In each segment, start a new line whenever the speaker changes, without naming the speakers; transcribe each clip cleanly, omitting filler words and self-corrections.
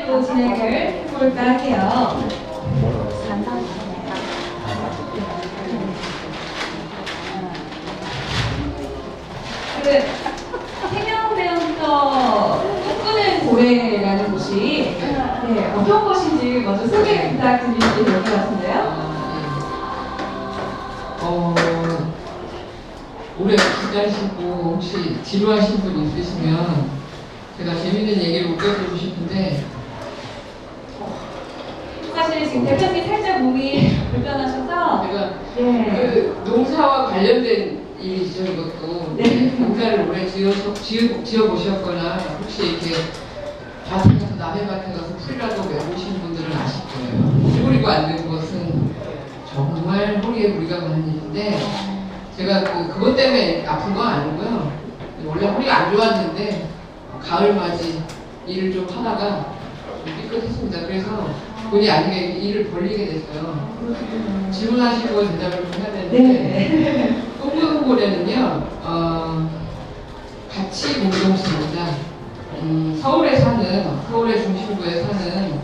또 진행을 해볼까 해요. 해명대원터 꿈꾸는 고래라는 곳이 어떤 곳인지 먼저 소개 부탁드릴 수 있을 것 같은데요.
올해 기다리시고 혹시 지루하신 분 있으시면 제가 재밌는 얘기를 웃겨드리고 싶은데
사실 지금 대표님 살짝 몸이 불편하셔서
제가 그 농사와 관련된 일이죠. 이것도 농사를 오래 지어보셨거나 혹시 이렇게 밭에 가서 남의 밭에 가서 풀이라도 메보신 분들은 아실 거예요. 물 뿌리고 앉는 것은 정말 허리에 무리가 가는 일인데 제가 그것 때문에 아픈 건 아니고요. 원래 허리가 안 좋았는데 가을 맞이 일을 좀 하다가 좀 삐끗했습니다. 그래서 본의 아니게 일을 벌리게 됐어요. 질문하신 거 대답을 좀 해야 되는데 꿈꾸는 고래는요 가치 공동체입니다. 서울의 중심부에 사는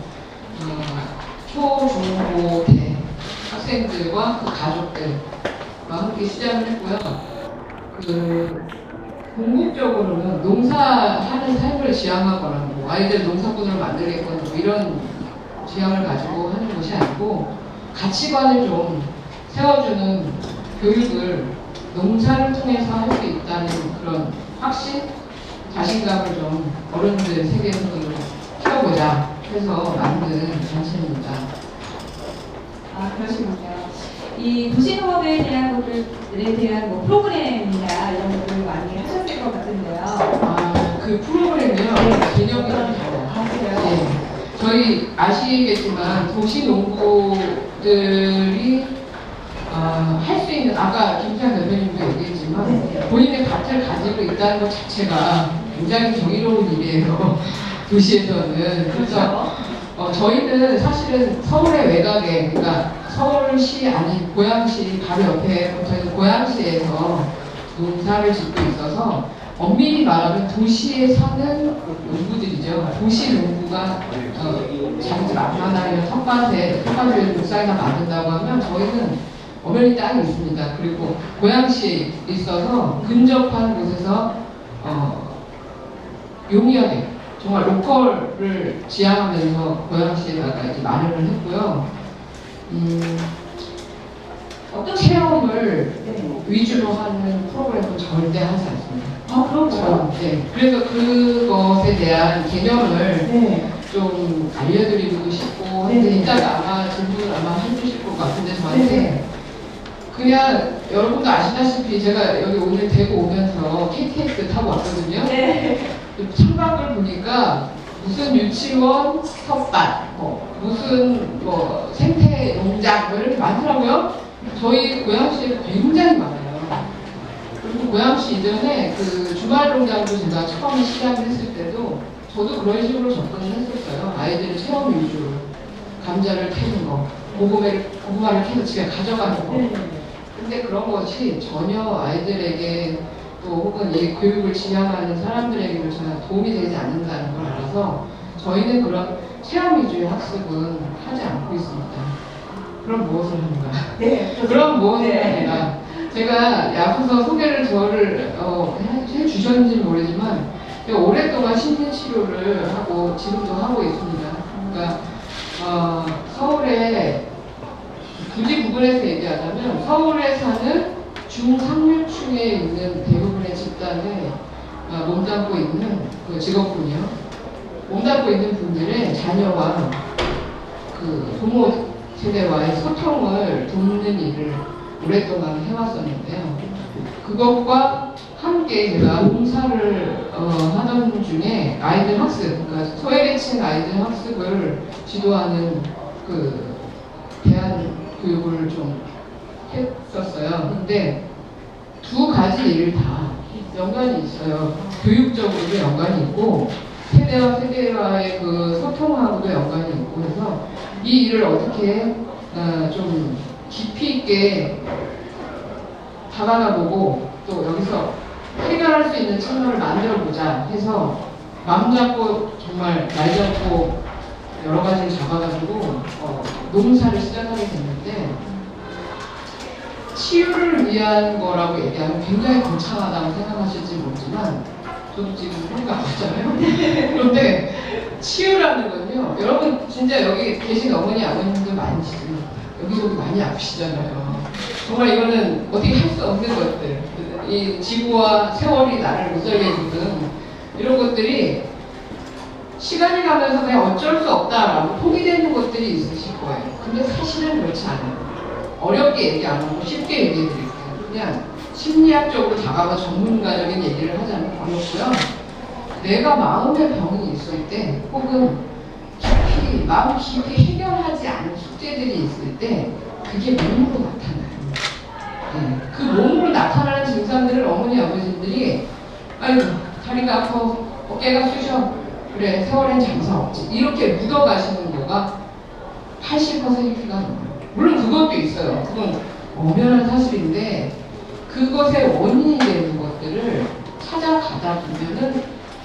초, 중, 고, 대 학생들과 그 가족들과 함께 시작을 했고요. 궁극적으로는 농사하는 삶을 지향하거나 뭐 아이들 농사꾼으로 만들겠거나 뭐 이런 지향을 가지고 하는 것이 아니고 가치관을 좀 세워주는 교육을 농사를 통해서 할 수 있다는 그런 확신, 자신감을 좀 어른들 세계에서도 키워보자 해서 만든 단체입니다.
아, 그러시군요. 이 도시농업에 대한 것들에 대한 뭐 프로그램이나 이런 것들을 많이 하셨을 것 같은데요.
그 프로그램이요. 개념이 좀 달라요. 네. 저희 아시겠지만 도시농부들이 할 수 있는, 아까 김찬 대표님도 얘기했지만 본인의 밭을 가지고 있다는 것 자체가 굉장히 정의로운 일이에요. 도시에서는. 그래서 저희는 사실은 서울의 외곽에, 그러니까 서울시 아닌 고양시 바로 옆에 붙어 있는 고양시에서 농사를 짓고 있어서 엄밀히 말하면 도시에 사는 농부들이죠. 도시 농부가 자기 집 앞마당이나 텃밭에 옥상에다 만든다고 하면 저희는 엄연히 땅이 있습니다. 그리고 고양시에 있어서 근접한 곳에서 용이하게 정말 로컬을 지향하면서 고양시에다가 이제 마련을 했고요. 어떤 체험을 위주로 하는 프로그램은 절대 하지 않습니다.
그렇죠.
네. 그래서 그것에 대한 개념을 좀 알려드리고 싶고 근데 이따가 아마 질문을 아마 해주실 것 같은데 저한테 그냥 여러분도 아시다시피 제가 여기 오늘 대구 오면서 KTX 타고 왔거든요. 창밖을 보니까 무슨 유치원, 텃밭, 무슨 생태 농장 이렇게 많더라고요. 저희 고양시에 굉장히 많아요. 그리고 고양시 이전에 그 주말 농장도 제가 처음 시작을 했을 때도 저도 그런 식으로 접근을 했었어요. 아이들 체험 위주로 감자를 캐는 거, 고구마를 캐서 집에 가져가는 거. 근데 그런 것이 전혀 아이들에게 또 혹은 이 교육을 지향하는 사람들에게는 전혀 도움이 되지 않는다는 걸 알아서 저희는 그런 체험 위주의 학습은 하지 않고 있습니다. 그럼 무엇을 하는가? 그럼 무엇을 하는가? 제가 앞서서 소개를 저를 해주셨는지는 모르지만 오랫동안 심리치료를 하고 지금도 하고 있습니다. 그러니까 서울에 굳이 구분해서 얘기하자면 서울에 사는 중상류층에 있는 대부분의 집단에 몸담고 있는 그 직업군이요. 몸담고 있는 분들의 자녀와 그 부모 세대와의 소통을 돕는 일을 오랫동안 해왔었는데요. 그것과 함께 제가 봉사를 하던 중에 아이들 학습, 그러니까 소외계층 아이들 학습을 지도하는 그 대안 교육을 좀 했었어요. 근데 두 가지 일을 다 연관이 있어요. 교육적으로도 연관이 있고 세대와 세대와의 그 소통하고도 연관이 있고 그래서 이 일을 어떻게 좀 깊이 있게 다가가보고 또 여기서 해결할 수 있는 채널을 만들어보자 해서 마음 잡고 정말 날 잡고 여러 가지를 잡아가지고 농사를 시작하게 됐는데 치유를 위한 거라고 얘기하면 굉장히 거창하다고 생각하실지 모르지만 저도 지금 소리가 없잖아요. 그런데 치유라는 건요, 여러분 진짜 여기 계신 어머니 아버님들 많이 여기저기 많이 아프시잖아요. 정말 이거는 어떻게 할 수 없는 것들, 이 지구와 세월이 나를 못 살게 해주든 이런 것들이 시간이 가면서 그냥 어쩔 수 없다라고 포기되는 것들이 있으실 거예요. 근데 사실은 그렇지 않아요. 어렵게 얘기 안 하고 쉽게 얘기해 드릴게요. 그냥 심리학적으로 다가가 전문가적인 얘기를 하자면 어렵고요. 내가 마음의 병이 있을 때 혹은 깊이 마음 깊이 해결하지 않은 숙제들이 있을 때 그게 몸으로 나타나요. 네. 그 몸으로 나타나는 증상들을 어머니 아버지들이 아이고 다리가 아파 어깨가 쑤셔 그래 세월엔 장사 없지 이렇게 묻어가시는 거가 80%가 넘어요. 물론 그것도 있어요. 그건 엄연한 사실인데 그것의 원인이 되는 것들을 찾아가다 보면은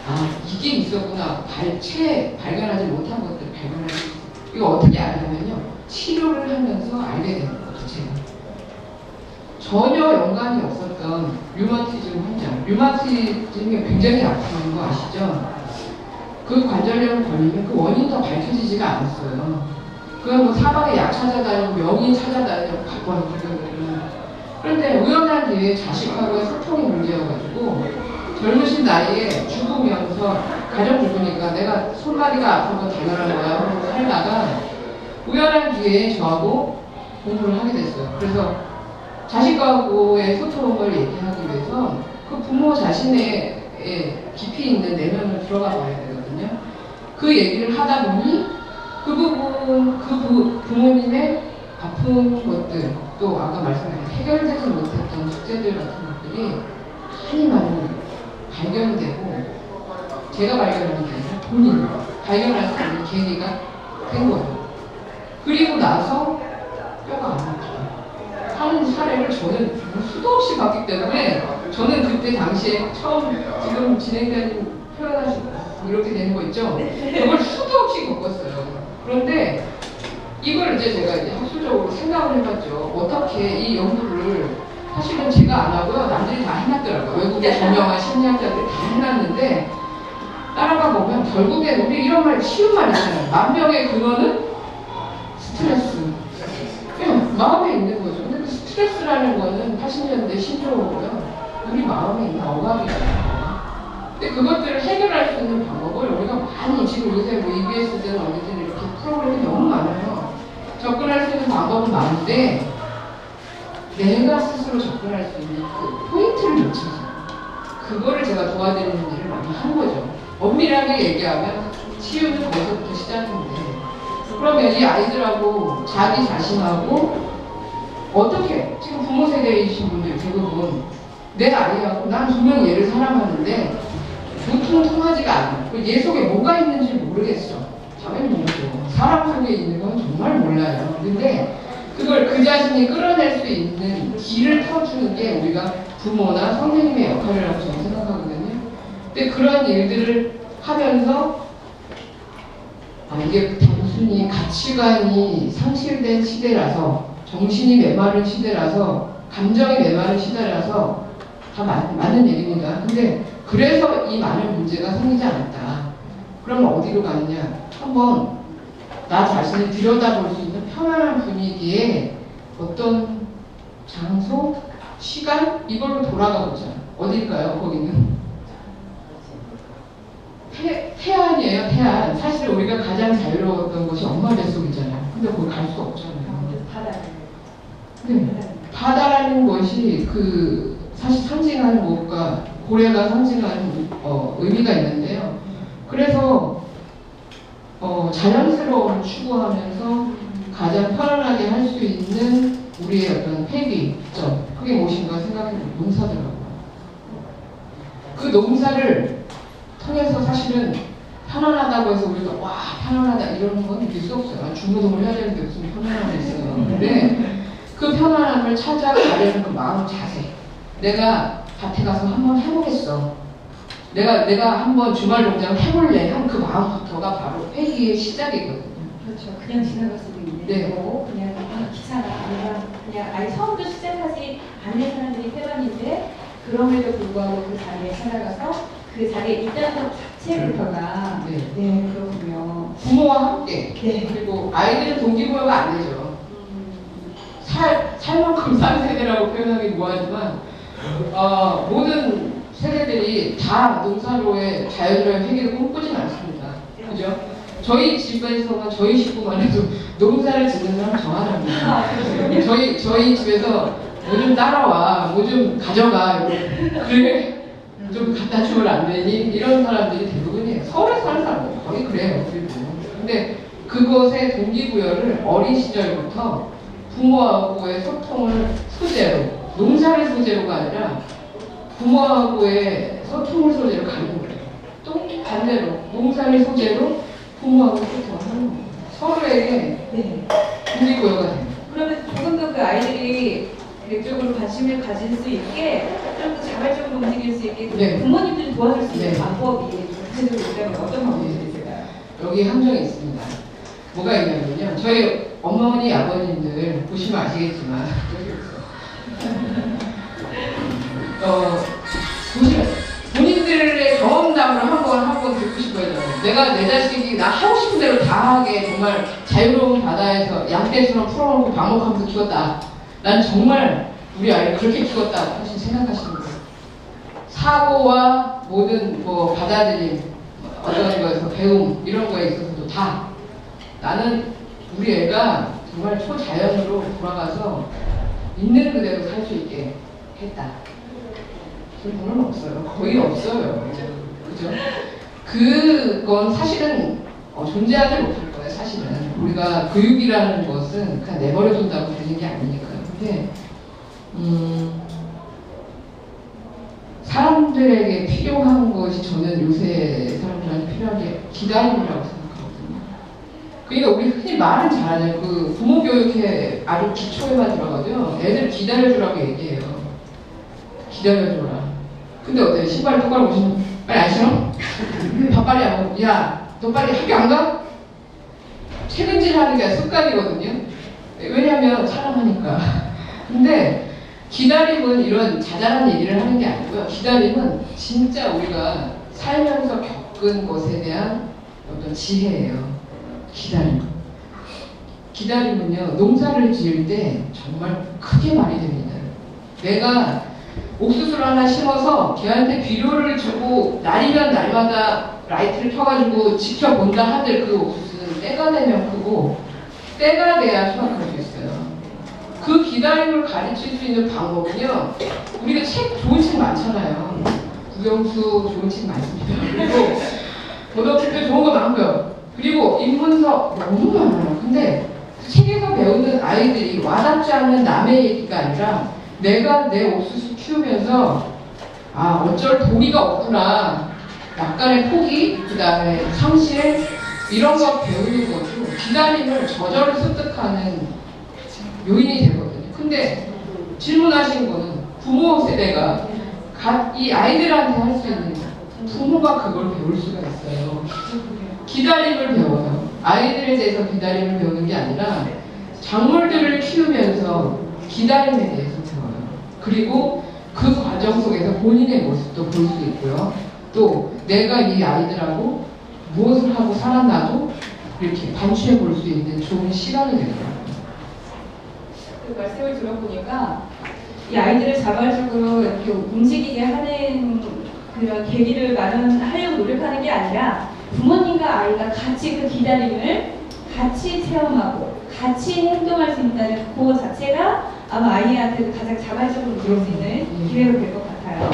아 이게 있었구나 발견하지 못한 것들 발견할 수 있어요. 이거 어떻게 알냐면요 치료를 하면서 알게 되는 거죠. 제가 전혀 연관이 없었던 류마티즘 환자 류마티즘이 굉장히 아픈 거 아시죠? 그 관절염 걸리면 그 원인이 더 밝혀지지가 않았어요. 그건 뭐 사방에 약 찾아다니고 명의 찾아다니고 바빠요. 그런데 우연한 기회에 자식하고의 소통이 문제여가지고 젊으신 나이에 죽으면서 가정 주부니까 내가 손마디가 아픈 건 당연한 거야 하고 살다가 우연한 기회에 저하고 공부를 하게 됐어요. 그래서 자식하고의 소통을 얘기하기 위해서 그 부모 자신의 깊이 있는 내면을 들어가 봐야 되거든요. 그 얘기를 하다 보니 그 부분, 부모님의 아픈 것들, 또 아까 말씀드린 해결되지 못했던 숙제들 같은 것들이 많이 발견이 되고, 제가 발견하는 게 아니라 본인이 발견할 수 있는 계기가 된 거예요. 그리고 나서 뼈가 안 아파요. 하는 사례를 저는 수도 없이 봤기 때문에, 저는 그때 당시에 처음 지금 진행자님 표현하신 이렇게 되는 거 있죠? 그걸 수도 없이 겪었어요. 그런데 이걸 이제 제가 이제 학술적으로 생각을 해봤죠. 어떻게 이 연구를 사실은 제가 안 하고요. 남들이 다 해놨더라고요. 외국의 유명한 심리학자들이 다 해놨는데 따라가 보면 결국에 우리 이런 말 쉬운 말 있잖아요. 만병의 근원은 스트레스. 그냥 마음에 있는 거죠. 근데 그 스트레스라는 거는 80년대 신조어고요. 우리 마음에 있는 억압이잖아요. 근데 그것들을 해결할 수 있는 방법을 우리가 많이 지금 요새 뭐 EBS든 어디든 이렇게 프로그램이 너무 많아요. 접근할 수 있는 방법은 많은데 내가 스스로 접근할 수 있는 그 포인트를 놓쳐서 그거를 제가 도와드리는 일을 많이 한 거죠. 엄밀하게 얘기하면 치유는 거기서부터 시작인데 그러면 이 아이들하고 자기 자신하고 어떻게 지금 부모 세대이신 분들 대부분 내 아이하고 난 분명 얘를 사랑하는데 보통 통하지가 않아. 얘 속에 뭐가 있는지 모르겠어. 당연히 모르죠. 사람 속에 있는 건 정말 몰라요. 근데 그걸 그 자신이 끌어낼 수 있는 길을 터주는 게 우리가 부모나 선생님의 역할이라고 저는 생각하거든요. 근데 그런 일들을 하면서 이게 단순히 가치관이 상실된 시대라서 정신이 메마른 시대라서 감정이 메마른 시대라서 다 맞는 얘기입니다. 근데 그래서 이 많은 문제가 생기지 않았다. 그러면 어디로 가느냐? 한번 나 자신을 들여다볼 수 있는 편안한 분위기에 어떤 장소, 시간 이걸로 돌아가 보자. 어딜까요? 거기는 태안이에요. 태안. 사실 우리가 가장 자유로웠던 곳이 엄마 뱃속이잖아요. 근데 거기 갈 수 없잖아요. 네. 바다라는 것이 그 사실 상징하는 무엇과 고래가 상징하는 의미가 있는데요. 그래서 자연스러움을 추구하면서 가장 편안하게 할 수 있는 우리의 어떤 폐기점 그게 무엇인가 생각해보면 농사더라고요. 그 농사를 통해서 사실은 편안하다고 해서 우리가 와 편안하다 이러는 건 느낄 수 없어요. 중노동을 해야 되는데 무슨 편안함이 있어요. 근데 그 편안함을 찾아가려는 그 마음 자세 내가 밭에 가서 한번 해보겠어. 내가 한번 주말 농장 해볼래 한 그 마음부터가 바로 회의의 시작이거든요.
그렇죠. 그냥 지나갈 수도 있는데,
네.
그냥 귀찮아, 그냥 아예 처음부터 시작하지 않는 사람들이 태반인데, 그럼에도 불구하고 그 자리에 찾아가서 그 자리에 있다는 것 자체부터가 네, 그렇군요.
부모와 함께
네.
그리고 아이들은 동기부여가 안 되죠. 살 만큼 산 세대라고 표현하기 뭐하지만 모든 세대들이 다 농사로의 자연스러운 회계를 꿈꾸진 않습니다. 그죠? 저희 집에서만 저희 식구만 해도 농사를 짓는 사람 저 하나입니다. 저희 집에서 뭐 좀 따라와, 뭐 좀 가져가, 그래 좀 갖다 주면 안 되니? 이런 사람들이 대부분이에요. 서울에 사는 사람은 거의 그래요. 근데 그것의 동기부여를 어린 시절부터 부모하고의 소통을 소재로, 농사를 소재로가 아니라 부모하고의 소통을 소재로 가는 거예요. 또 반대로 농사를 소재로 부모하고 소통하는 거예요. 서로에게 동기부여가 돼요.
그러면 조금 더 그 아이들이 이쪽으로 관심을 가질 수 있게 좀 더 자발적으로 움직일 수 있게
네.
부모님들이 도와줄 수 있는
네.
방법이 구체적으로 있다면 어떤 방법이 있을까요? 여기
여기 함정이 있습니다. 뭐가 있냐면요. 저희 어머니, 아버님들 보시면 아시겠지만 보시면 본인들의 경험담을 한번 듣고 싶어요. 내가 내 자식이 나 하고 싶은 대로 다 하게 정말 자유로운 바다에서 양떼처럼 풀어놓고 방목하면서 키웠다. 난 정말 우리 아이를 그렇게 키웠다. 사실 생각하시는 거예요. 사고와 모든 받아들임, 어떤 거에서 배움 이런 거에 있어서도 다 나는 우리 애가 정말 초자연으로 돌아가서 있는 그대로 살 수 있게 했다. 그런 분은 없어요. 거의 없어요. 그죠? 그건 사실은 존재하지 못할 거예요. 사실은 우리가 교육이라는 것은 그냥 내버려둔다고 되는 게 아니니까요. 근데 사람들에게 필요한 것이 저는 요새 사람들한테 필요한 게 기다림이라고 생각하거든요. 그러니까 우리 흔히 말은 잘하잖아요. 그 부모 교육에 아주 기초에만 들어가도요. 애들 기다려주라고 얘기해요. 기다려줘라. 근데 어때요? 신발 똑바로 보시면 빨리 안 신어? 밥 빨리 안 먹어. 야, 너 빨리 학교 안 가? 책임질 하는 게 습관이거든요. 왜냐면 사랑하니까. 근데 기다림은 이런 자잘한 얘기를 하는 게 아니고요. 기다림은 진짜 우리가 살면서 겪은 것에 대한 어떤 지혜예요. 기다림. 기다림은요, 농사를 지을 때 정말 크게 말이 됩니다. 내가 옥수수를 하나 심어서 걔한테 비료를 주고 날이면 날마다 라이트를 켜가지고 지켜본다 하들 그 옥수수는 때가 되면 크고 때가 돼야 수확할 수 있어요. 그 기다림을 가르칠 수 있는 방법은요, 우리가 좋은 책 많잖아요. 구경수 좋은 책 많습니다. 그리고 도덕책도 좋은 거 많고요. 그리고 인문서 너무 많아요. 근데 그 책에서 배우는 아이들이 와닿지 않는 남의 얘기가 아니라 내가 내 옥수수 키우면서 어쩔 도리가 없구나, 약간의 포기, 그 다음에 상실 이런 거 배우는 것도 기다림을 저절로 습득하는 요인이 되거든요. 근데 질문하신 거는 부모 세대가 이 아이들한테 할 수 있는 부모가 그걸 배울 수가 있어요. 기다림을 배워요. 아이들에 대해서 기다림을 배우는 게 아니라 작물들을 키우면서 기다림에 대해서 배워요. 그리고 그 과정 속에서 본인의 모습도 볼 수 있고요. 또 내가 이 아이들하고 무엇을 하고 살았나도 이렇게 반추해 볼 수 있는 좋은 시간이 되더라고요.
그 말씀을 들어보니까 이 아이들을 자발적으로 이렇게 움직이게 하는 그런 계기를 마련하려고 노력하는 게 아니라 부모님과 아이가 같이 그 기다림을 같이 체험하고 같이 행동할 수 있다는 그거 자체가 아마 아이한테 가장 자발적으로 그럴 수 있는 기회가 될 것 같아요.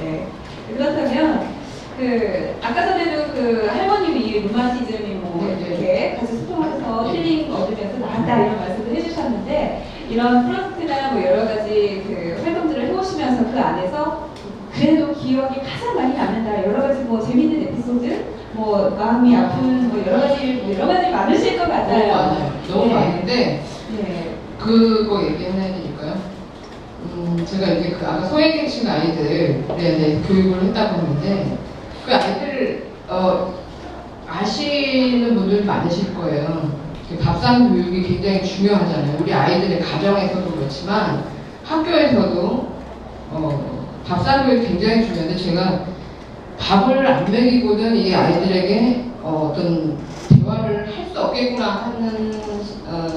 네. 그렇다면 아까 전에도 그 할머님이 루마티즘이 이렇게 같이 소통하셔서 힐링 얻으면서 나았다 이런 말씀을 해주셨는데, 이런 프로젝트나 여러 가지 그 활동들을 해오시면서 그 안에서 그래도 기억이 가장 많이 남는다, 여러 가지 재밌는 에피소드, 마음이 아픈 여러 가지 많으실 것 같아요.
너무 많은데
네.
그거 얘기해야 되니까요. 제가 이제 그 아까 소외계층 아이들에 대해 교육을 했다고 했는데 그 아이들 아시는 분들 많으실 거예요. 밥상 교육이 굉장히 중요하잖아요. 우리 아이들의 가정에서도 그렇지만 학교에서도 밥상 교육이 굉장히 중요한데 제가 밥을 안 먹이고는 이 아이들에게 어떤 대화를 할 수 없겠구나 하는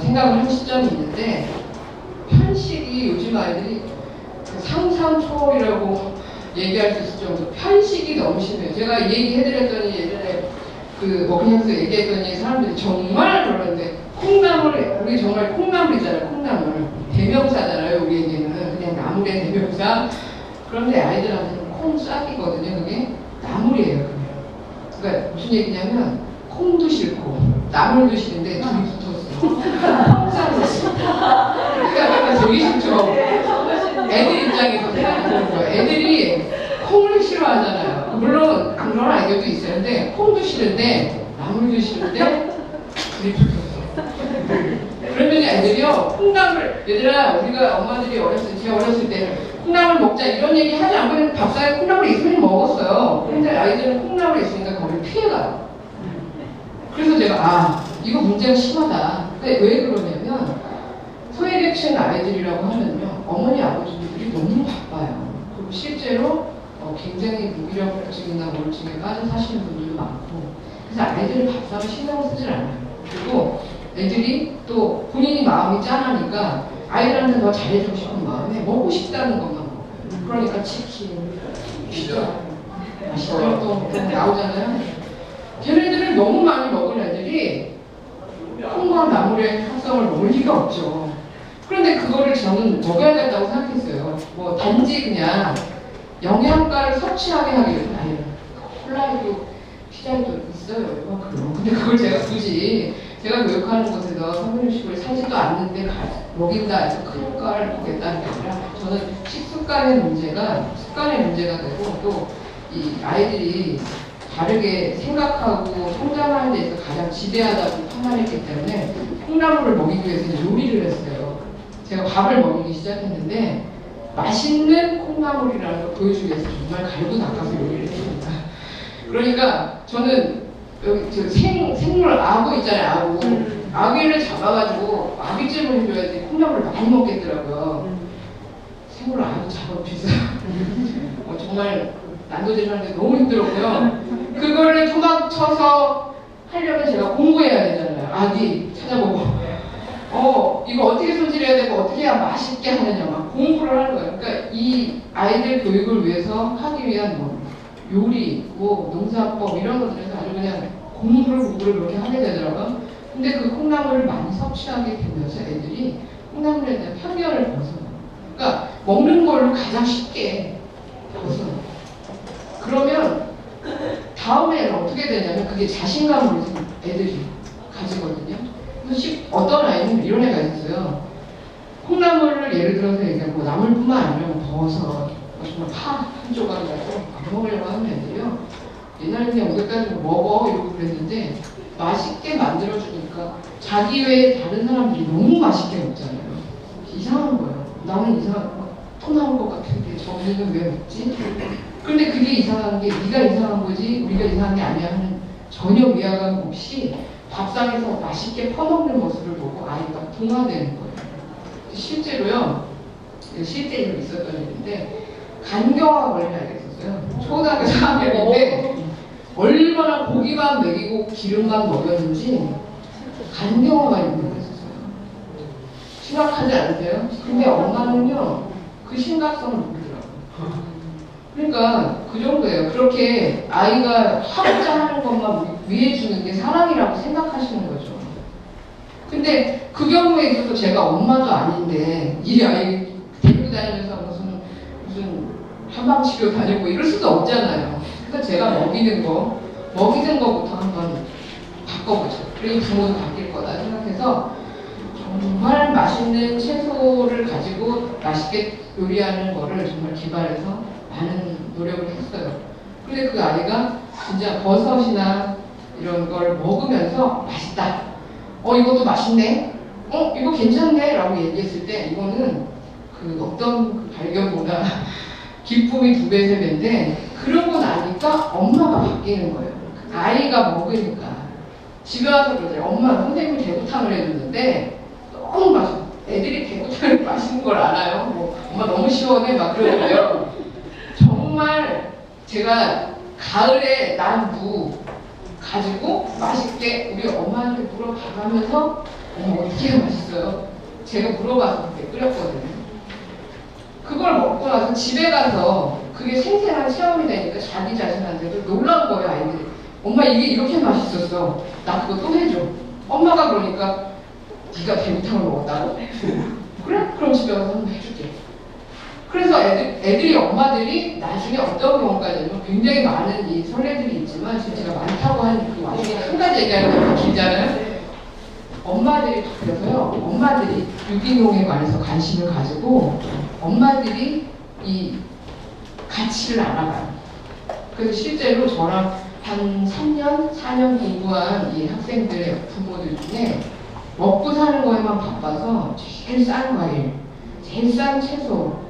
생각을 한 시점이 있는데 편식이 요즘 아이들이 상상 초월이라고 얘기할 수 있을 정도로 편식이 너무 심해요. 제가 얘기해드렸더니 예전에 그 워크숍에서 얘기했더니 사람들이 정말 그러는데 콩나물, 우리 정말 콩나물 있잖아요. 콩나물 대명사잖아요. 우리에게는 그냥 나물의 대명사. 그런데 아이들한테는 콩 싹이거든요. 그게 나물이에요. 그러니까 무슨 얘기냐면 콩도 싫고 나물도 싫은데 둘이 붙었어. 그러니까 되게 싫죠. 애들 입장에서 생각해보는 거예요. 애들이 콩을 싫어하잖아요. 물론 안 그런 아이들도 있어요. 근데 콩도 싫은데 나물도 싫은데 둘이 붙었어. 그러면 애들이요 콩나물, 얘들아 우리가 엄마들이 제가 어렸을 때 콩나물 먹자 이런 얘기 하지 않고 그냥 밥상에 콩나물이 있으면 먹었어요. 근데 아이들은 콩나물이 있으니까 거기를 피해가요. 그래서 제가 이거 문제가 심하다. 근데 왜 그러냐면 소외계층 아이들이라고 하면요 어머니 아버지들이 너무 바빠요. 그리고 실제로 굉장히 무기력증이나 우울증에 빠져 사시는 분들도 많고 그래서 아이들은 밥상을 신경을 쓰질 않아요. 그리고 애들이 또 본인이 마음이 짠하니까 아이들한테 더 잘해주고 싶은 마음에 먹고 싶다는 것만 먹어요. 그러니까 치킨, 피자, 맛있는 또 나오잖아요. 걔네들은 너무 많이 먹은 애들이 콩과 나물의 합성을 먹을 리가 없죠. 그런데 그거를 저는 먹여야 된다고 생각했어요. 뭐 단지 그냥 영양가를 섭취하게 하기 위해서 아니에요. 콜라에도 피자에도 있어요. 이만큼. 근데 그걸 제가 굳이 제가 교육하는 곳에서 성분식을 사지도 않는데 먹인다 해서 큰 효과를 보겠다는 게 아니라 저는 식습관의 문제가 습관의 문제가 되고 또 이 아이들이 다르게 생각하고 성장하는 데 있어서 가장 지대하다고 판단했기 때문에 콩나물을 먹이기 위해서 요리를 했어요. 제가 밥을 먹이기 시작했는데 맛있는 콩나물이라는 걸 보여주기 위해서 정말 갈고 닦아서 요리를 했습니다. 그러니까 저는 여기 저 생물 악어 있잖아요. 아귀를 잡아가지고 아귀찜을 해줘야지 콩나물을 많이 먹겠더라고요. 생물 악어 작업 비싸요. 정말 난도질 하는데 너무 힘들었고요. 그거를 도망쳐서 하려면 제가 공부해야 되잖아요. 아기 찾아보고 이거 어떻게 손질해야 되고 어떻게 해야 맛있게 하느냐 막 공부를 하는 거예요. 그러니까 이 아이들 교육을 위해서 하기 위한 뭐 요리, 뭐 농사법 이런 것들에서 아주 그냥 공부를 그렇게 하게 되더라고요. 근데 그 콩나물을 많이 섭취하게 되면서 애들이 콩나물에 대한 편견을 벗어나요. 그러니까 먹는 걸로 가장 쉽게 벗어나요. 그러면 다음에는 어떻게 되냐면 그게 자신감을 애들이 가지거든요. 그래서 어떤 아이는 이런 애가 있었어요. 콩나물을 예를 들어서 얘기하고 나물뿐만 아니라 버섯, 정말 파 한 조각이라도 안 먹으려고 하는 애들이요. 옛날에 그냥 오늘까지 먹어 이러고 그랬는데 맛있게 만들어주니까 자기 외에 다른 사람들이 너무 맛있게 먹잖아요. 이상한 거예요. 나는 토 나올 것 같은데 저기는 왜 먹지? 그런데 그게 이상한 게 네가 이상한 거지 우리가 이상한 게 아니야 하는 전혀 위화감 없이 밥상에서 맛있게 퍼먹는 모습을 보고 아이가 동화되는 거예요. 실제로요. 실제로 있었던 일인데 간경화 걸린 아이가 있었어요. 초등학교 4학년인데 얼마나 고기만 먹이고 기름만 먹였는지 간경화가 있는 거가 있었어요. 심각하지 않으세요? 근데 엄마는요 그 심각성을 모르더라고요. 그러니까 그 정도예요. 그렇게 아이가 하고자 하는 것만 위해주는 게 사랑이라고 생각하시는 거죠. 근데 그 경우에 있어서 제가 엄마도 아닌데 이 아이 데리고 다니면서 무슨 한방치료 다니고 이럴 수도 없잖아요. 그래서 제가 먹이는 거부터 한번 바꿔보죠. 그리고 부모도 바뀔 거다 생각해서 정말 맛있는 채소를 가지고 맛있게 요리하는 거를 정말 개발해서 많은 노력을 했어요. 근데 그 아이가 진짜 버섯이나 이런 걸 먹으면서 맛있다. 이것도 맛있네. 이거 괜찮네. 라고 얘기했을 때 이거는 그 어떤 그 발견보다 기쁨이 2배, 3배인데 그러고 나니까 엄마가 바뀌는 거예요. 아이가 먹으니까. 집에 와서 그러더래요. 엄마, 선생님이 대구탕을 해줬는데 너무 맛있어. 애들이 대구탕을 맛있는 걸 알아요. 뭐, 엄마 너무 시원해 막 그러는데요. 정말 제가 가을에 난 무 가지고 맛있게 우리 엄마한테 물어봐가면서 어머 어떻게 해야 맛있어요? 제가 물어봐서 그렇게 끓였거든요. 그걸 먹고 나서 집에 가서 그게 생생한 체험이 되니까 자기 자신한테도 놀란 거예요, 아이들이. 엄마 이게 이렇게 맛있었어. 나 그거 또 해줘. 엄마가 그러니까 네가 대구탕을 먹었다고? 그래? 그럼 집에 가서 한번 해줄게. 그래서 애들이 엄마들이 나중에 어떤 경우까지는 굉장히 많은 이 선례들이 있지만 지금 제가 많다고 하는 그 와중에 한 가지 얘기하는 거 길잖아요. 엄마들이 그래서요. 엄마들이 유기농에 관해서 관심을 가지고 엄마들이 이 가치를 알아가요. 그래서 실제로 저랑 한 3년, 4년 공부한 이 학생들의 부모들 중에 먹고 사는 거에만 바빠서 제일 싼 과일, 제일 싼 채소,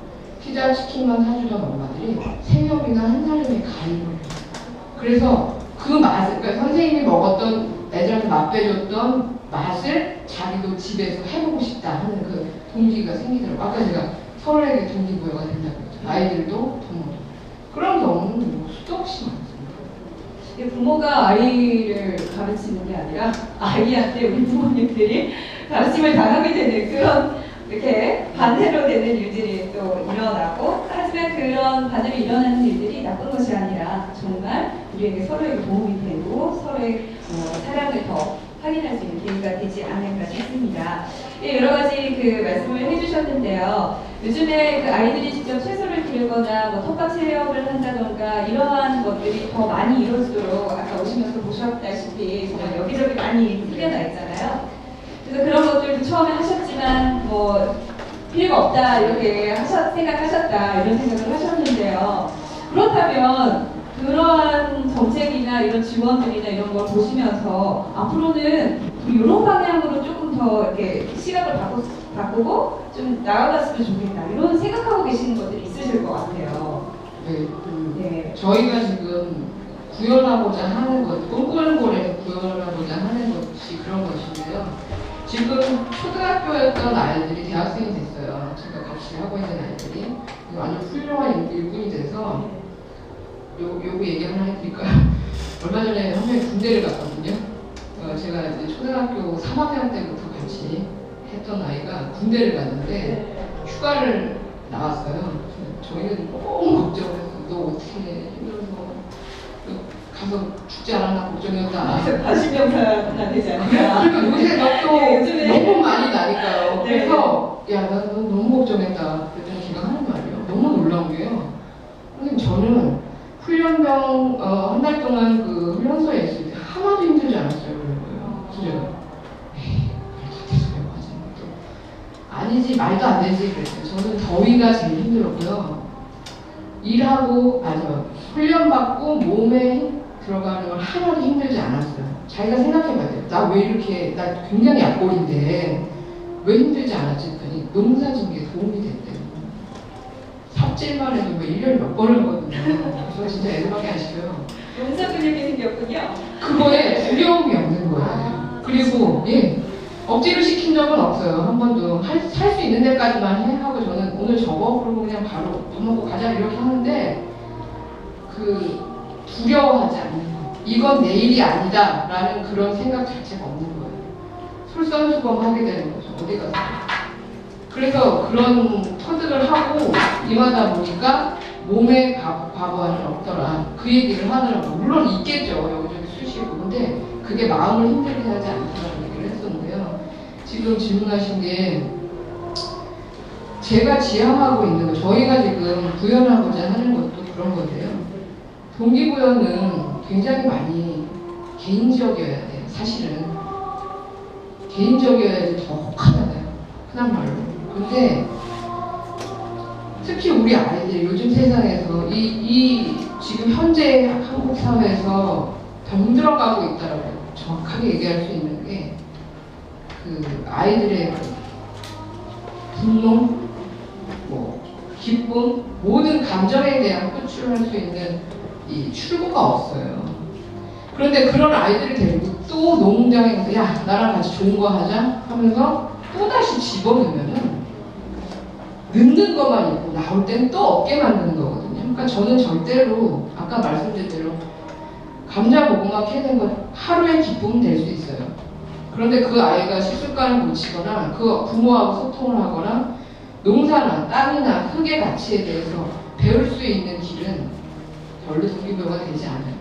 피자, 치킨만 사주던 엄마들이 3명이나 한 사람의 가입을 해요. 그래서 그 맛을, 그러니까 선생님이 먹었던 애들한테 맛배줬던 맛을 자기도 집에서 해보고 싶다 하는 그 동기가 생기더라고요. 아까 제가 서로에게 동기부여가 된다고 했죠. 아이들도 부모도. 그런 경우는 뭐 수도 없이 많습니다.
부모가 아이를 가르치는 게 아니라 아이한테 우리 부모님들이 가르침을 당하게 되는 그런 이렇게 반대로 되는 일들이 또 일어나고, 하지만 그런 반대로 일어나는 일들이 나쁜 것이 아니라 정말 우리에게 서로에게 도움이 되고 서로의 사랑을 더 확인할 수 있는 계기가 되지 않을까 싶습니다. 예, 여러 가지 그 말씀을 해주셨는데요. 요즘에 그 아이들이 직접 채소를 기르거나 뭐 텃밭 체험을 한다던가 이러한 것들이 더 많이 이루어지도록 아까 오시면서 보셨다시피 정말 여기저기 많이 풀려나 있잖아요. 그래서 그런 것들도 처음에 하셨지만 뭐 필요가 없다 이렇게 생각하셨다 이런 생각을 하셨는데요. 그렇다면 그러한 정책이나 이런 지원들이나 이런 걸 보시면서 앞으로는 이런 방향으로 조금 더 이렇게 시각을 바꾸고 좀 나아갔으면 좋겠다 이런 생각하고 계시는 것들이 있으실 것 같아요.
네,
네.
저희가 지금 구현하고자 하는 것, 꿈꾸는 곳에서 구현하고자 하는 것이 그런 것인데요. 지금 초등학교였던 아이들이 대학생이 됐어요. 제가 같이 하고 있는 아이들이 아주 훌륭한 일꾼이 돼서 요거 얘기 하나 해드릴까요? 얼마 전에 한 명이 군대를 갔거든요. 제가 이제 초등학교 3학년 때부터 같이 했던 아이가 군대를 갔는데 휴가를 나왔어요. 저희는 너무 걱정을 했어요. 너 어떻게 힘들어서 가서 죽지 않았나 걱정이었다.
과시병사가 되지 않을까.
그러니까 요새 너
네,
너무 많이 나니까요.
네.
그래서 야, 나 너무 걱정했다. 그랬더니 걔가 하는 말이에요. 너무 놀라운 게요. 선생님, 저는 훈련병 한 달 동안 그 훈련소에 있을 때 하나도 힘들지 않았어요. 그런 거예요. 그래서 에이, 같은 소리라고 하지. 또 아니지, 말도 안 되지. 그랬어요. 저는 더위가 제일 힘들었고요. 일하고 훈련받고 몸에 들어가는 걸 하나도 힘들지 않았어요. 자기가 생각해봐야 돼요. 나 왜 이렇게, 나 굉장히 약골인데 왜 힘들지 않았지 했더니 농사 짓는 게 도움이 됐대요. 삽질만 해도 뭐 1년에 몇 번을 하거든요. 그래서 진짜 애들밖에 안 시켜요.
용사 근육이 생겼군요.
그거에 두려움이 없는 거예요. 그리고 억지로 시킨 적은 없어요. 한 번도. 살 수 있는 데까지만 해 하고 저는 오늘 접어 그러고 그냥 바로 밥 먹고 가자 이렇게 하는데 그 두려워하지 않는 거. 이건 내일이 아니다 라는 그런 생각 자체가 없는 거예요. 솔선수범하게 되는 거죠. 어디 가서. 그래서 그런 터득을 하고 임하다 보니까 몸에 과부하는 없더라. 그 얘기를 하더라고요. 물론 있겠죠. 여기저기 쑤시고. 근데 그게 마음을 힘들게 하지 않더라는 얘기를 했었는데요. 지금 질문하신 게 제가 지향하고 있는 거, 저희가 지금 구현하고자 하는 것도 그런 건데요. 동기부여는 굉장히 많이 개인적이어야 돼요. 사실은 개인적이어야지 더 혹하잖아요. 흔한 말로. 근데 특히 우리 아이들 요즘 세상에서 이 지금 현재 한국 사회에서 병들어가고 있다라고 정확하게 얘기할 수 있는 게 그 아이들의 분노, 기쁨, 모든 감정에 대한 표출을 할 수 있는 이 출구가 없어요. 그런데 그런 아이들을 데리고 또 농장에 가서 야 나랑 같이 좋은 거 하자 하면서 또다시 집어넣으면은 넣는 것만 있고 나올 땐 또 없게 만드는 거거든요. 그러니까 저는 절대로 아까 말씀드린 대로 감자 고구마 캐는 건 하루의 기쁨은 될 수 있어요. 그런데 그 아이가 식습관을 고치거나 그 부모하고 소통을 하거나 농사나 땅이나 흙의 가치에 대해서 배울 수 있는 길은 별로 동기부여가 되지 않아요.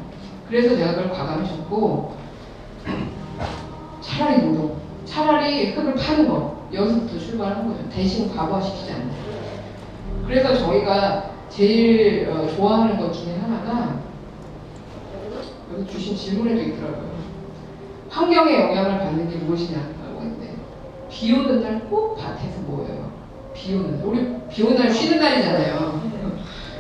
그래서 제가 그걸 과감해줬고 차라리 노동, 차라리 흙을 파는 거 여기서부터 출발한 거죠. 대신 과부하시키지 않는 거예요. 그래서 저희가 제일 좋아하는 것 중에 하나가 여기 주신 질문에도 있더라고요. 환경에 영향을 받는 게 무엇이냐라고 했는데 비 오는 날 꼭 밭에서 뭐예요? 비 오는 날. 우리 비 오는 날 쉬는 날이잖아요.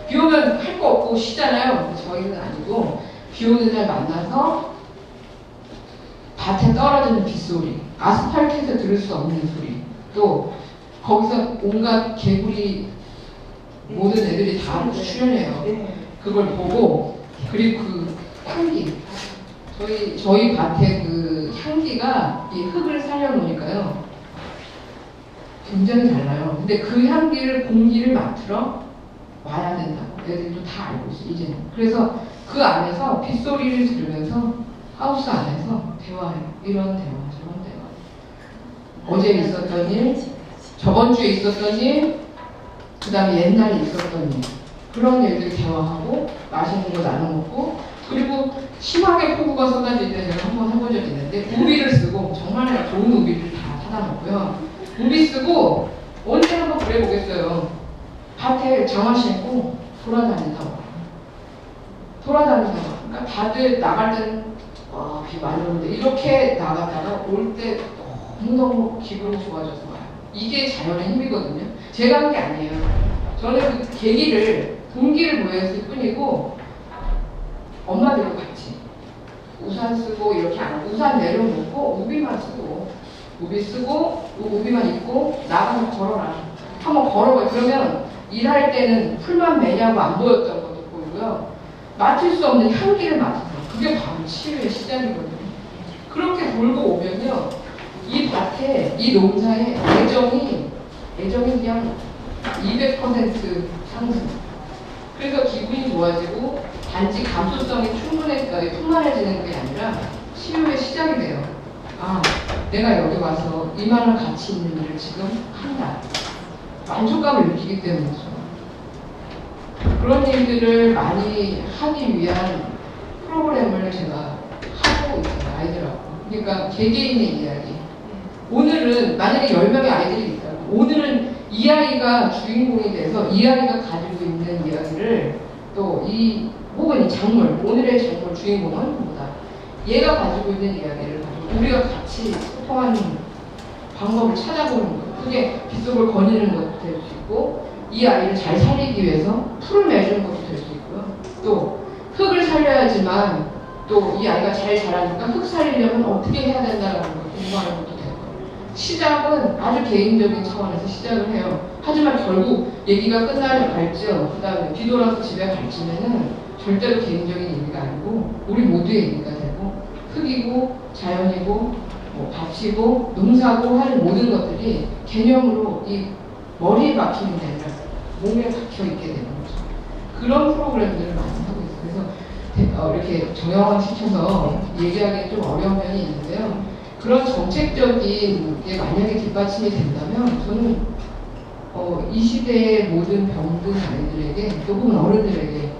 비 오면 할 거 없고 쉬잖아요. 근데 저희는 아니고 비 오는 날 만나서 밭에 떨어지는 빗소리, 아스팔트에서 들을 수 없는 소리, 또 거기서 온갖 개구리 모든 애들이 다 출연해요. 그걸 보고 그리고 그 향기, 저희 밭의 그 향기가 이 흙을 살려놓으니까요 굉장히 달라요. 근데 그 향기를 공기를 맡으러 와야 된다고 애들도 다 알고 있어요 이제는. 그래서 그 안에서 빗소리를 들으면서 하우스 안에서 대화해요. 이런 대화, 저런 대화. 어제 있었던 일, 저번 주에 있었던 일, 그 다음에 옛날에 있었던 일. 그런 일들 대화하고 맛있는 거 나눠 먹고, 그리고 심하게 폭우가 쏟아질 때 제가 한번 해본 적이 있는데 우비를 쓰고, 정말 좋은 우비를 다 사다 놓고요. 우비 쓰고 언제 한번 그래 보겠어요. 밭에 장화 신고 돌아다니다 와요. 그러니까 다들 나갈 때는 비 많이 오는데 이렇게 나갔다가 올 때 너무너무 기분이 좋아져서 와요. 이게 자연의 힘이거든요. 제가 한 게 아니에요. 저는 그 계기를, 동기를 보였을 뿐이고 엄마들과 같이 우산 쓰고 이렇게 안 하고 우산 내려놓고 우비만 쓰고 우비만 입고 나가서 걸어라. 한번 걸어봐요. 그러면 일할 때는 풀만 매냐고 안 보였던 것도 보이고요. 맡을 수 없는 향기를 맡아서 그게 바로 치유의 시작이거든요. 그렇게 돌고 오면요, 이 밭에, 이 농사에 애정이 그냥 200% 상승. 그래서 기분이 좋아지고 단지 감수성이 충만해지는 게 아니라 치유의 시작이 돼요. 아, 내가 여기 와서 이만한 가치 있는 일을 지금 한다. 만족감을 느끼기 때문이죠. 그런 일들을 많이 하기 위한 프로그램을 제가 하고 있어요, 아이들하고. 그러니까 개개인의 이야기. 오늘은 만약에 10명의 아이들이 있다면 오늘은 이 아이가 주인공이 돼서 이 아이가 가지고 있는 이야기를 또 혹은 이 작물, 오늘의 작물 주인공은 뭐다. 얘가 가지고 있는 이야기를 가지고 우리가 같이 소통하는 방법을 찾아보는 거예요. 그게 빗속을 거니는 것도 될 수 있고, 이 아이를 잘 살리기 위해서 풀을 내주는 것도 될 수 있고요. 또 흙을 살려야지만 또 이 아이가 잘 자라니까 흙 살리려면 어떻게 해야 된다는 걸 공부하는 것도 되고, 시작은 아주 개인적인 차원에서 시작을 해요. 하지만 결국 얘기가 끝나는 발전, 그 다음에 뒤돌아서 집에 갈 쯤에는 절대로 개인적인 얘기가 아니고 우리 모두의 얘기가 되고, 흙이고 자연이고 뭐 밭이고 농사고 하는 모든 것들이 개념으로 이 머리에 박히는 게 아니라 몸에 박혀 있게 되는 거죠. 그런 프로그램들을 많이 하고 있어요. 그래서 이렇게 정형화 시켜서 얘기하기 좀 어려운 면이 있는데요. 그런 정책적인 게 만약에 뒷받침이 된다면 저는 이 시대의 모든 병든 아이들에게 혹은 어른들에게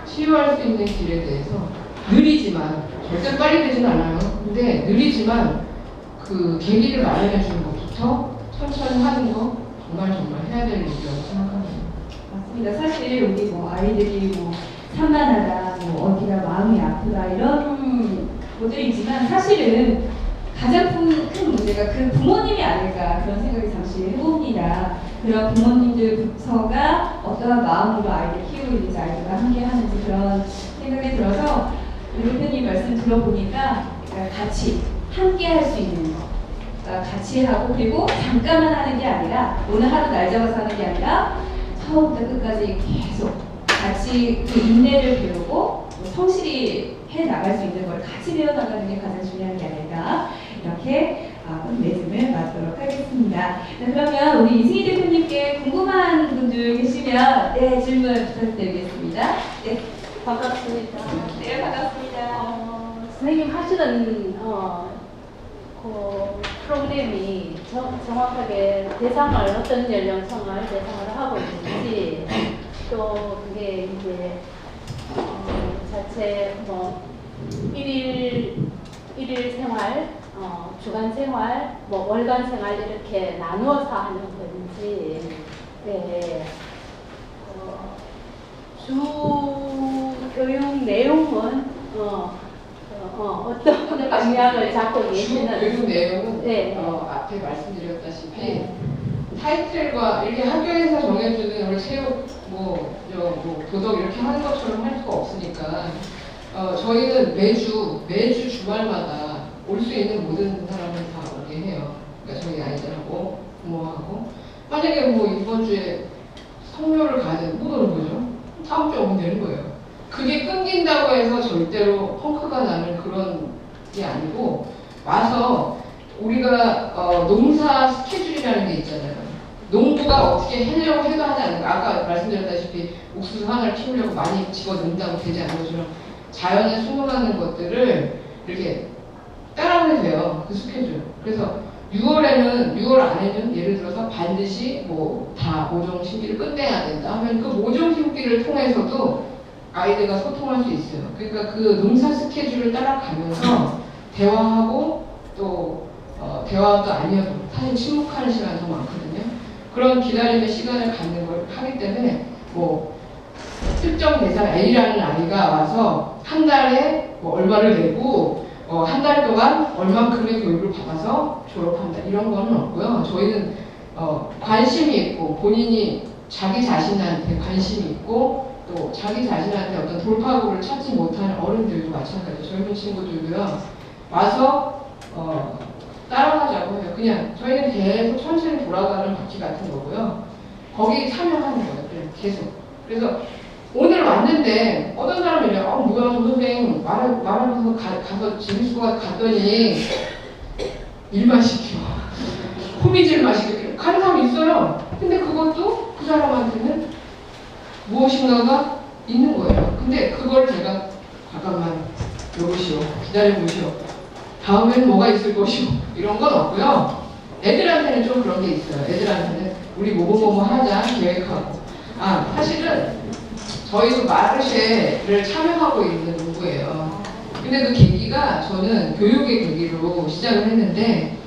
치유할 수 있는 길에 대해서 느리지만, 절대 빨리 되진 않아요. 근데 느리지만 그 계기를 마련해 주는 것부터 천천히 하는 거 정말 해야 될 일이라고 생각합니다.
맞습니다. 사실 우리 아이들이 산만하다, 어디가 마음이 아프다 이런 것들이 있지만 사실은 가장 큰 문제가 그 부모님이 아닐까 그런 생각이 잠시 해봅니다. 그런 부모님들부터가 어떠한 마음으로 아이를 키우고 있는지, 아이들과 함께 하는지 그런 생각이 들어서 우리 대표님 말씀 들어보니까 같이 함께 할 수 있는 거, 같이 하고, 그리고 잠깐만 하는 게 아니라 오늘 하루 날 잡아서 하는 게 아니라 처음부터 끝까지 계속 같이 그 인내를 배우고 또 성실히 해 나갈 수 있는 걸 같이 배워나가는 게 가장 중요한 게 아닐까 이렇게 매듭을 맞도록 하겠습니다. 자, 그러면 우리 이승희 대표님께 궁금한 분들 계시면 네, 질문 부탁드리겠습니다. 네,
반갑습니다.
네 반갑습니다.
선생님 하시는 그 프로그램이 정확하게 대상을 어떤 연령층을 대상을 하고 있는지 또 그게 이제 자체 뭐 일일 생활, 주간 생활, 뭐 월간 생활 이렇게 나누어서 하는 건지 네. 주 교육 내용은 어떤 방향을 잡고 계시는?
교육 내용은
네.
앞에 말씀드렸다시피 타이틀과 이렇게 학교에서 정해주는 우리 체육, 뭐 도덕 이렇게 하는 것처럼 할 수가 없으니까 저희는 매주 주말마다 올 수 있는 모든 사람을 다 오게 해요. 그러니까 저희 아이들하고 부모하고 만약에 뭐 이번 주에 성묘를 가든 못 오는 거죠. 다음 주에 오면 되는 거예요. 그게 끊긴다고 해서 절대로 펑크가 나는 그런 게 아니고 와서 우리가 농사 스케줄이라는 게 있잖아요. 농부가 어떻게 하려고 해도 하지 않는 거. 아까 말씀드렸다시피 옥수수 하나를 키우려고 많이 집어넣는다고 되지 않는 것처럼 자연에 순응하는 것들을 이렇게 따라오게 돼요. 그 스케줄. 그래서 6월 안에는 예를 들어서 반드시 뭐 다 모종 심기를 끝내야 된다 하면 그 모종 심기를 통해서도 아이들과 소통할 수 있어요. 그러니까 그 농사 스케줄을 따라가면서 대화하고 또 대화도 아니어도 사실 침묵하는 시간이 더 많거든요. 그런 기다림의 시간을 갖는 걸 하기 때문에 뭐 특정 대상 A라는 아이가 와서 한 달에 뭐 얼마를 내고 한 달 동안 얼만큼의 교육을 받아서 졸업한다 이런 거는 없고요. 저희는 관심이 있고 본인이 자기 자신한테 관심이 있고 또 자기 자신한테 어떤 돌파구를 찾지 못하는 어른들도 마찬가지죠. 젊은 친구들도요. 와서 따라가자고 해요. 그냥 저희는 계속 천천히 돌아가는 바퀴 같은 거고요. 거기 참여하는 거예요. 계속. 그래서 오늘 왔는데 어떤 사람이 이래요. 뭐야 저 선생님 말하면서 가서 재밌을 것 같아 갔더니 일만 시켜. 호미질만 시켜. 가는 사람이 있어요. 근데 그것도 그 사람한테는 무엇인가가 있는 거예요. 근데 그걸 제가 잠깐만 여보시오 기다려보시오 다음엔 뭐가 있을 것이오 이런 건 없고요. 애들한테는 좀 그런 게 있어요. 애들한테는 우리 뭐뭐뭐 하자 계획하고 사실은 저희도 마르쉐를 참여하고 있는 농구예요. 근데 그 계기가 저는 교육의 계기로 시작을 했는데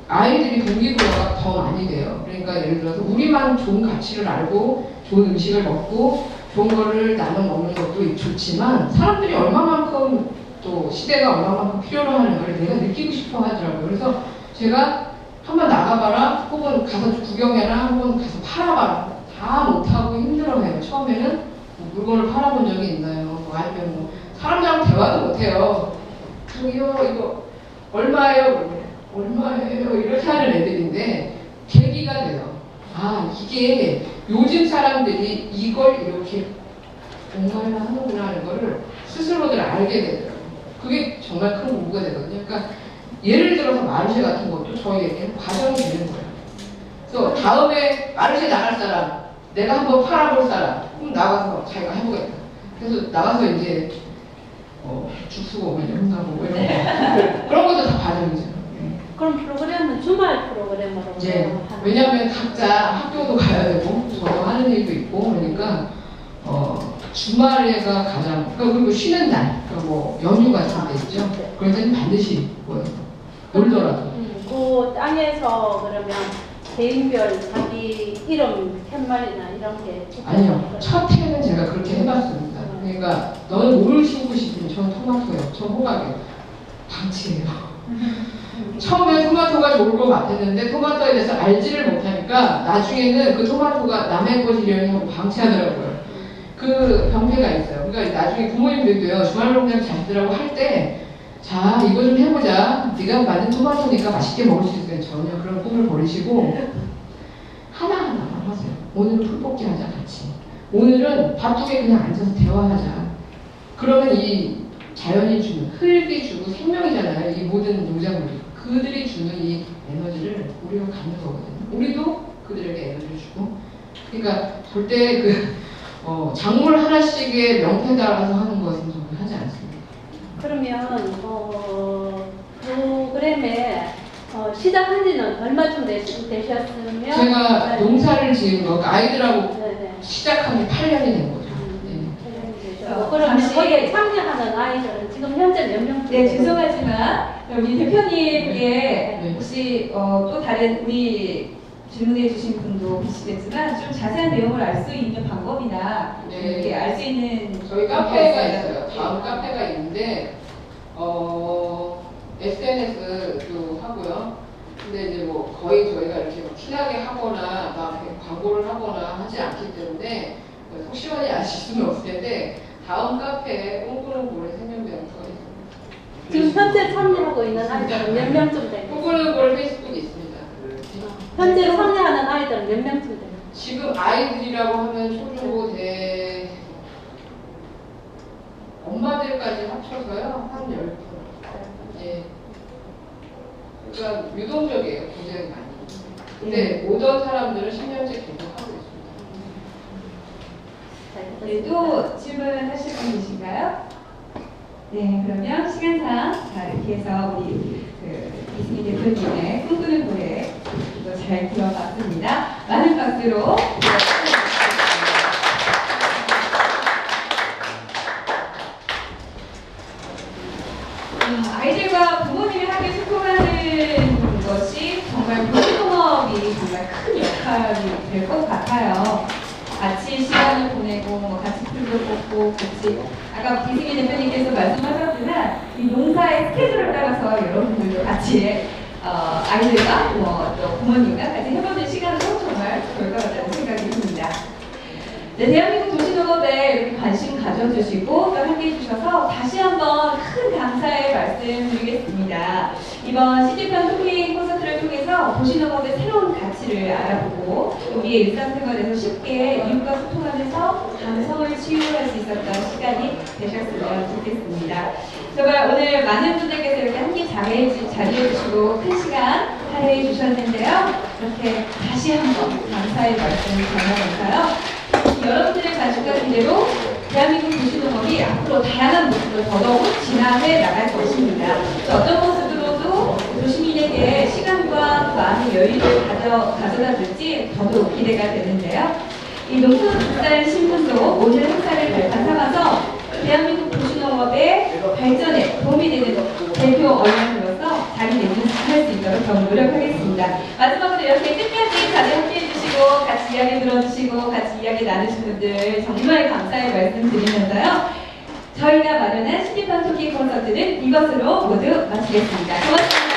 아이들이 동기부여가 더 많이 돼요. 그러니까 예를 들어서 우리만 좋은 가치를 알고 좋은 음식을 먹고 좋은 거를 나눠 먹는 것도 좋지만 사람들이 얼마만큼 또 시대가 얼마만큼 필요로 하는가를 내가 느끼고 싶어 하더라고요. 그래서 제가 한번 나가봐라 혹은 가서 구경해라 혹은 가서 팔아봐라 다 못하고 힘들어해요. 처음에는 뭐 물건을 팔아본 적이 있나요? 뭐 아니면 뭐 사람들하고 대화도 못해요. 저기요 이거 얼마예요? 얼마예요? 이렇게 하는 애들인데 계기가 돼요. 이게 요즘 사람들이 이걸 이렇게 뭔가를 하는구나 하는 거를 스스로들 알게 되더라고요. 그게 정말 큰 공부가 되거든요. 그러니까 예를 들어서 마르쉐 같은 것도 저희에게는 과정이 되는 거예요. 그래서 다음에 마르쉐 나갈 사람, 내가 한번 팔아볼 사람, 그럼 나가서 자기가 해보겠다. 그래서 나가서 이제 죽수고 뭐 영상고 이런 거 그런 것도 다 과정이죠.
그럼 프로그램은 주말 프로그램으로
네. 왜냐하면 각자 학교도 가야 되고 저도 하는 일도 있고 그러니까 주말에가 가장 그리고 쉬는 날 그러니까 뭐 연휴 같은 데 있죠. 그럴 때는 반드시 놀더라도
그 땅에서 그러면 개인별 자기 이름 팻말이나 이런 게
아니요. 첫 해는 제가 그렇게 해봤습니다. 그러니까 너는 뭘 심고 싶으면 전 토마토예요. 전 호박이에요. 방치예요. 처음에 토마토가 좋을 것 같았는데 토마토에 대해서 알지를 못하니까 나중에는 그 토마토가 남의 것이려니 하고 방치하더라고요. 그 병폐가 있어요. 그러니까 나중에 부모님들도요. 주말농장 자식들하고 할 때 자 이거 좀 해보자. 네가 만든 토마토니까 맛있게 먹을 수 있어요. 전혀 그런 꿈을 버리시고 하나하나만 하세요. 오늘은 풀뽑기 하자 같이. 오늘은 바둑에 그냥 앉아서 대화하자. 그러면 이 자연이 주는, 흙이 주고 생명이잖아요. 이 모든 농작물이. 그들이 주는 이 에너지를 우리가 갖는 거거든요. 우리도 그들에게 에너지를 주고. 그러니까 절대 작물 하나씩의 명패 따라서 하는 것은 저는 하지 않습니다.
그러면 프로그램에 시작한 지는 얼마쯤 되셨으면?
제가 농사를 지은 거, 아이들하고
네네.
시작한 게 8년이 된 거죠.
그러면
잠시-
거기에 참여하는 아이들은 지금 현재 몇 명?
네, 죄송하지만 우리 대표님께
네.
혹시 또 다른 우리 질문해 주신 분도 계시겠지만 좀 자세한 내용을 알 수 있는 방법이나
네.
이렇게 알 수 있는
저희 카페가 있어요. 다음 카페가 있는데 SNS도 하고요. 근데 이제 뭐 거의 저희가 이렇게 막 티나게 하거나 막 이렇게 광고를 하거나 하지 않기 때문에 속 시원히 아실 수는 없을 텐데 다음 카페에 꿈꾸는 고래 생명병원서가 있습니다.
지금 현재 참여하고 있는 아이들은 몇 명쯤 돼요?
꿈꾸는 고래 페이스북이 있습니다.
현재 참여하는 아이들은 몇 명쯤 돼요?
지금 아이들이라고 하면 초중고 엄마들까지 합쳐서요 한 10%. 예. 그러니까 유동적이에요. 굉장히 많이. 근데 오던 사람들은 10년째 계속 하고 있습니다.
네, 또 질문하실 분 계신가요? 네, 그러면 시간상 이렇게 해서 우리 이승희 대표님의 꿈꾸는 고래 잘 들어봤습니다. 많은 박수로 아이들과 부모님이 함께 소통하는 것이 정말 도시농업이 정말 큰 역할이 될 것 같아요. 같이 시간을 보내고 같이 풀도 뽑고 같이 아까 이승희 대표님께서 말씀하셨지만 이 농사의 스케줄을 따라서 여러분들도 같이 아이들과 또 부모님과 같이 해보는 시간도 정말 좋을 것 같다는 생각이 듭니다. 네, 대한민국 도시농업에 이렇게 관심 가져주시고 또 함께 해주셔서 다시 한번 큰 감사의 말씀 드리겠습니다. 이번 CD편 토킹 콘서트를 통해서 도시농업의 새로운 가치를 알아보고 우리의 일상생활에서 쉽게 이웃과 소통하면서 감성을 치유할 수 있었던 시간이 되셨으면 좋겠습니다. 정말 오늘 많은 분들께서 이렇게 함께 자리해주시고 큰 시간 할애해 주셨는데요. 이렇게 다시 한번 감사의 말씀을 전하면서요. 여러분들의 관심과 기대로 대한민국 도시농업이 앞으로 다양한 모습으로 더더욱 진화해 나갈 것입니다. 어떤 모습으로도 도시민에게 시간과 마음의 여유를 가져다 줄지 더더욱 기대가 되는데요. 이 농촌국산 신문도 오늘 행사를 발판 삼아서 대한민국 도시농업의 발전에 도움이 되는 대표 언론으로서 자리매김할 수 있도록 더욱 노력하겠습니다. 마지막으로 이렇게 끝까지 다들 함께해 주시고 같이 이야기 들어주시고 같이 이야기 나누신 분들 정말 감사의 말씀 드리면서요. 저희가 마련한 CD편 토킹 콘서트는 이것으로 모두 마치겠습니다. 고맙습니다.